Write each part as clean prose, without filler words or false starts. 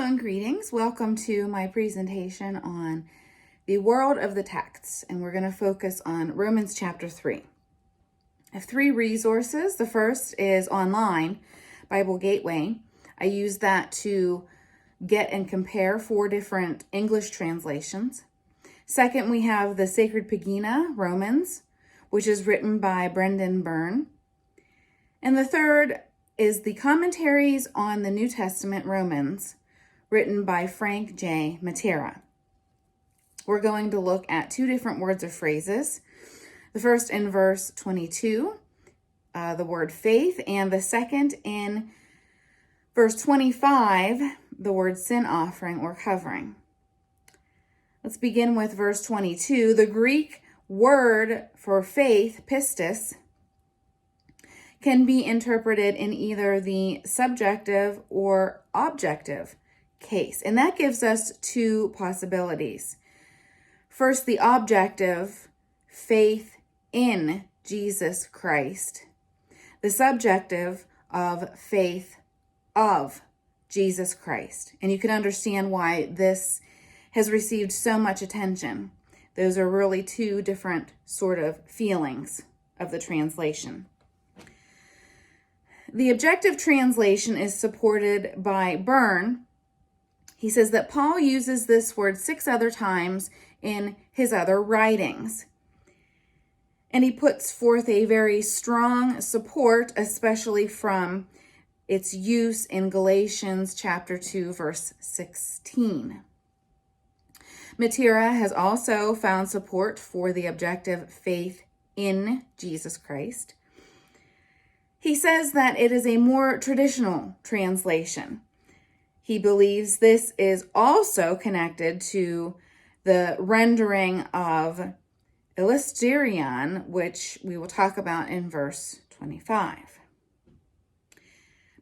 and greetings. Welcome to my presentation on the world of the texts, and we're going to focus on Romans chapter 3. I have 3 resources. The first is online, Bible Gateway. I use that to get and compare 4 different English translations. Second, we have the Sacred Pagina, Romans, which is written by Brendan Byrne. And the third is the Commentaries on the New Testament, Romans, written by Frank J. Matera. We're going to look at 2 different words or phrases. The first in verse 22, the word faith, and the second in verse 25, the word sin offering or covering. Let's begin with verse 22. The Greek word for faith, pistis, can be interpreted in either the subjective or objective case. And that gives us 2 possibilities. First, the objective, faith in Jesus Christ. The subjective of faith of Jesus Christ. And you can understand why this has received so much attention. Those are really 2 different sort of feelings of the translation. The objective translation is supported by Byrne. He says that Paul uses this word 6 other times in his other writings. And he puts forth a very strong support, especially from its use in Galatians chapter 2, verse 16. Matera has also found support for the objective faith in Jesus Christ. He says that it is a more traditional translation. He believes this is also connected to the rendering of elasterion, which we will talk about in verse 25.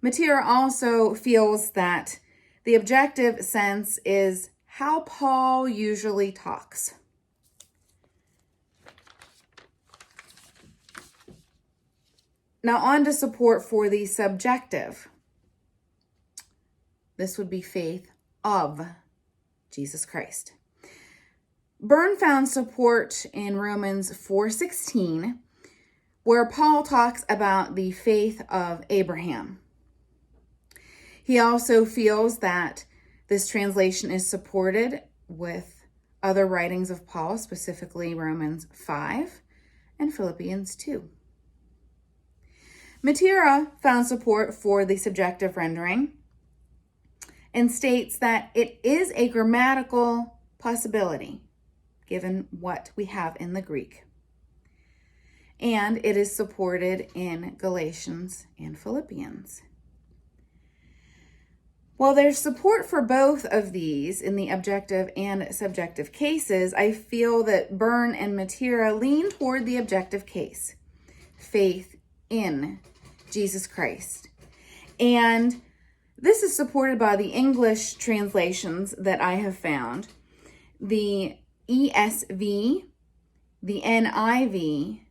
Matera also feels that the objective sense is how Paul usually talks. Now on to support for the subjective. This would be faith of Jesus Christ. Byrne found support in Romans 4:16, where Paul talks about the faith of Abraham. He also feels that this translation is supported with other writings of Paul, specifically Romans 5 and Philippians 2. Matera found support for the subjective rendering and states that it is a grammatical possibility, given what we have in the Greek. And it is supported in Galatians and Philippians. While there's support for both of these in the objective and subjective cases, I feel that Byrne and Matera lean toward the objective case, faith in Jesus Christ. And this is supported by the English translations that I have found. The ESV, the NIV,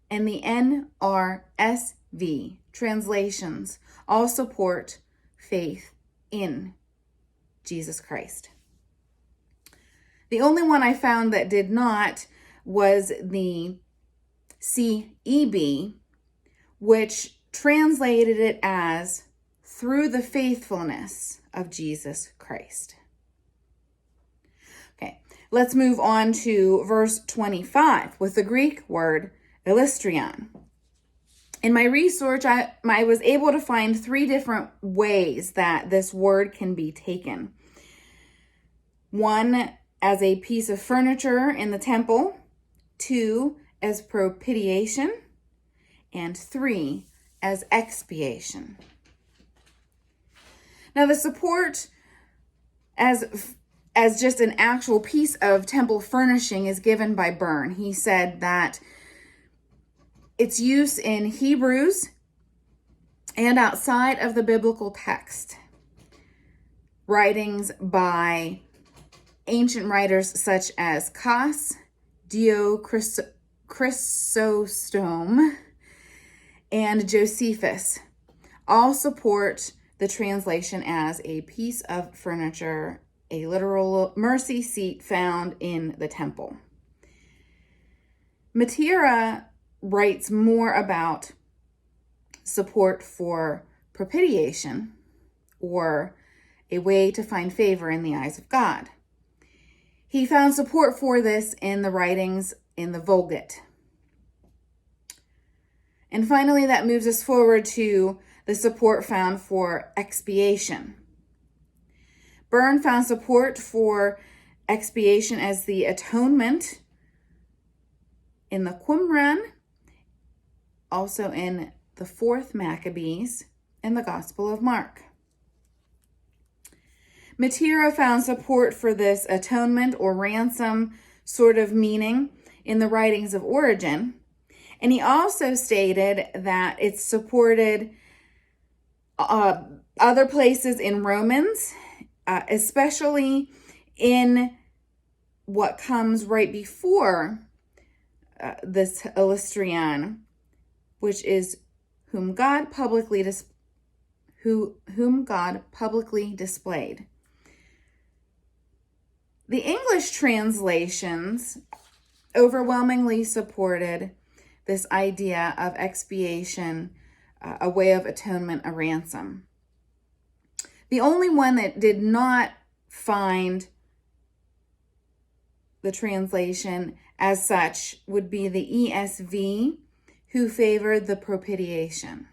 and the NRSV translations all support faith in Jesus Christ. The only one I found that did not was the CEB, which translated it as through the faithfulness of Jesus Christ. Okay, let's move on to verse 25 with the Greek word elasterion. In my research, I was able to find 3 different ways that this word can be taken. 1, as a piece of furniture in the temple. 2, as propitiation. And 3, as expiation. Now the support as just an actual piece of temple furnishing is given by Byrne. He said that its use in Hebrews and outside of the biblical text. Writings by ancient writers such as Cos, Dio Chrysostom, and Josephus all support the translation as a piece of furniture, a literal mercy seat found in the temple. Matera writes more about support for propitiation, or a way to find favor in the eyes of God. He found support for this in the writings in the Vulgate. And finally, that moves us forward to the support found for expiation. Byrne found support for expiation as the atonement in the Qumran, also in the 4th Maccabees, and the Gospel of Mark. Matera found support for this atonement or ransom sort of meaning in the writings of Origen, and he also stated that it's supported other places in Romans, especially in what comes right before this Illustrian, which is whom God publicly displayed. The English translations overwhelmingly supported this idea of expiation, a way of atonement, a ransom. The only one that did not find the translation as such would be the ESV, who favored the propitiation.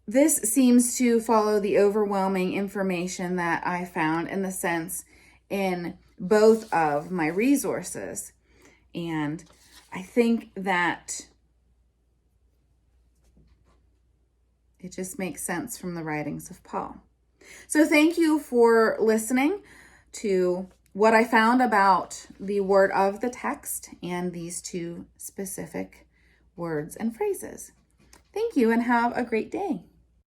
This seems to follow the overwhelming information that I found in the sense in both of my resources. And I think that it just makes sense from the writings of Paul. So thank you for listening to what I found about the word of the text and these two specific words and phrases. Thank you and have a great day.